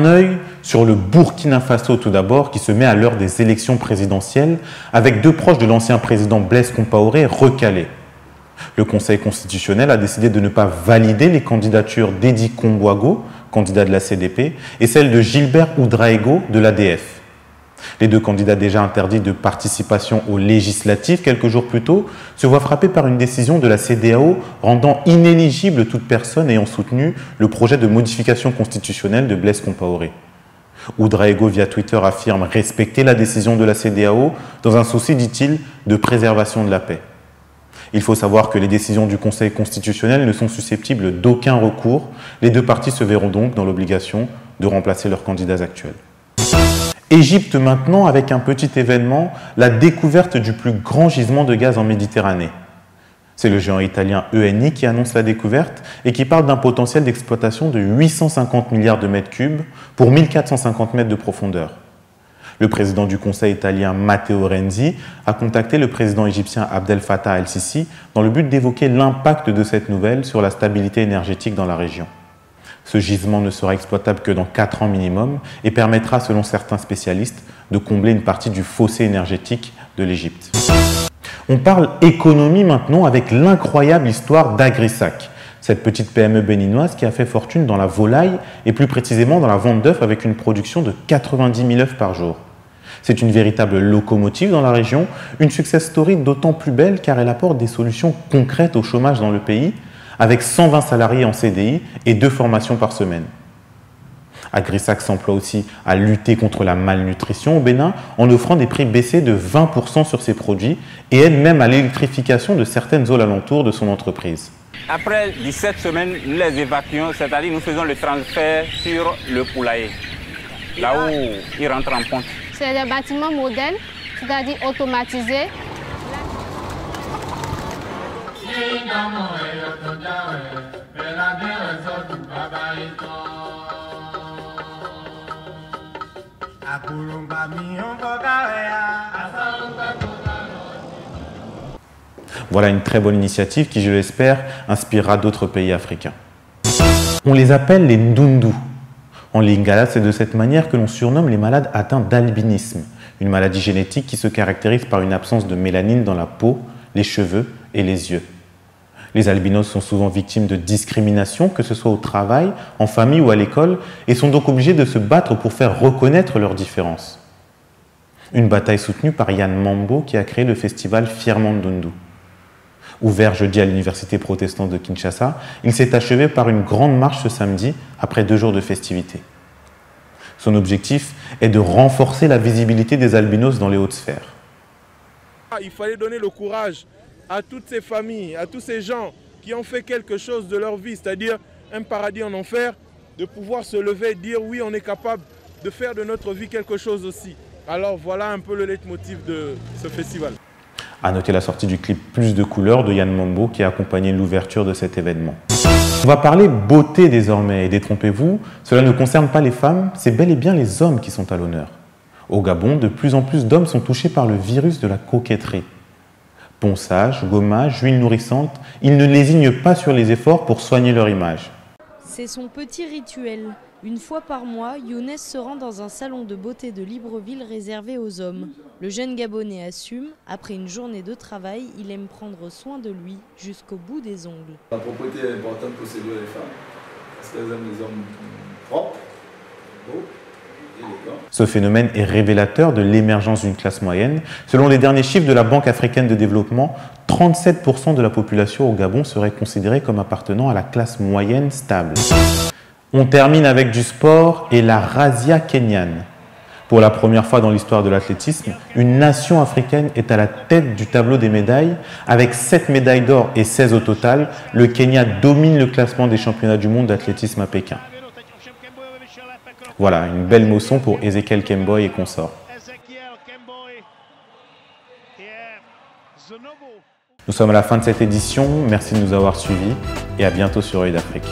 un œil sur le Burkina Faso tout d'abord, qui se met à l'heure des élections présidentielles, avec 2 proches de l'ancien président Blaise Compaoré recalés. Le Conseil constitutionnel a décidé de ne pas valider les candidatures d'Edi Kongouago, candidat de la CDP, et celle de Gilbert Oudraogo de l'ADF. Les 2 candidats déjà interdits de participation aux législatives quelques jours plus tôt se voient frappés par une décision de la CEDEAO rendant inéligible toute personne ayant soutenu le projet de modification constitutionnelle de Blaise Compaoré. Oudraogo via Twitter affirme respecter la décision de la CEDEAO dans un souci, dit-il, de préservation de la paix. Il faut savoir que les décisions du Conseil constitutionnel ne sont susceptibles d'aucun recours. Les 2 parties se verront donc dans l'obligation de remplacer leurs candidats actuels. Égypte maintenant avec un petit événement, la découverte du plus grand gisement de gaz en Méditerranée. C'est le géant italien Eni qui annonce la découverte et qui parle d'un potentiel d'exploitation de 850 milliards de mètres cubes pour 1450 mètres de profondeur. Le président du Conseil italien Matteo Renzi a contacté le président égyptien Abdel Fattah el-Sisi dans le but d'évoquer l'impact de cette nouvelle sur la stabilité énergétique dans la région. Ce gisement ne sera exploitable que dans 4 ans minimum et permettra, selon certains spécialistes, de combler une partie du fossé énergétique de l'Égypte. On parle économie maintenant avec l'incroyable histoire d'Agrisac, cette petite PME béninoise qui a fait fortune dans la volaille et plus précisément dans la vente d'œufs avec une production de 90 000 œufs par jour. C'est une véritable locomotive dans la région, une success story d'autant plus belle car elle apporte des solutions concrètes au chômage dans le pays, avec 120 salariés en CDI et 2 formations par semaine. Agrisac s'emploie aussi à lutter contre la malnutrition au Bénin en offrant des prix baissés de 20% sur ses produits et aide même à l'électrification de certaines zones alentours de son entreprise. Après 17 semaines, nous les évacuons, c'est-à-dire nous faisons le transfert sur le poulailler, là où il rentre en ponte. C'est des bâtiments modernes, c'est-à-dire automatisés. Voilà une très bonne initiative qui, je l'espère, inspirera d'autres pays africains. On les appelle les Ndundu. En lingala, c'est de cette manière que l'on surnomme les malades atteints d'albinisme, une maladie génétique qui se caractérise par une absence de mélanine dans la peau, les cheveux et les yeux. Les albinos sont souvent victimes de discrimination, que ce soit au travail, en famille ou à l'école, et sont donc obligés de se battre pour faire reconnaître leurs différences. Une bataille soutenue par Yann Mambo qui a créé le festival Fierement Ndundu. Ouvert jeudi à l'université protestante de Kinshasa, il s'est achevé par une grande marche ce samedi, après 2 jours de festivités. Son objectif est de renforcer la visibilité des albinos dans les hautes sphères. Il fallait donner le courage à toutes ces familles, à tous ces gens qui ont fait quelque chose de leur vie, c'est-à-dire un paradis en enfer, de pouvoir se lever et dire oui, on est capable de faire de notre vie quelque chose aussi. Alors voilà un peu le leitmotiv de ce festival. À noter la sortie du clip Plus de couleurs de Yann Mambo qui a accompagné l'ouverture de cet événement. On va parler beauté désormais et détrompez-vous, cela ne concerne pas les femmes, c'est bel et bien les hommes qui sont à l'honneur. Au Gabon, de plus en plus d'hommes sont touchés par le virus de la coquetterie. Ponçage, gommage, huile nourrissante, ils ne lésignent pas sur les efforts pour soigner leur image. C'est son petit rituel. Une fois par mois, Younes se rend dans un salon de beauté de Libreville réservé aux hommes. Le jeune Gabonais assume, après une journée de travail, il aime prendre soin de lui jusqu'au bout des ongles. La propreté est importante pour séduire les femmes, parce qu'elles aiment les hommes propres, beaux. Ce phénomène est révélateur de l'émergence d'une classe moyenne. Selon les derniers chiffres de la Banque africaine de développement, 37% de la population au Gabon serait considérée comme appartenant à la classe moyenne stable. On termine avec du sport et la razzia kenyane. Pour la première fois dans l'histoire de l'athlétisme, une nation africaine est à la tête du tableau des médailles. Avec 7 médailles d'or et 16 au total, le Kenya domine le classement des championnats du monde d'athlétisme à Pékin. Voilà, une belle motion pour Ezekiel Kemboi et consorts. Nous sommes à la fin de cette édition, merci de nous avoir suivis et à bientôt sur Œil d'Afrique.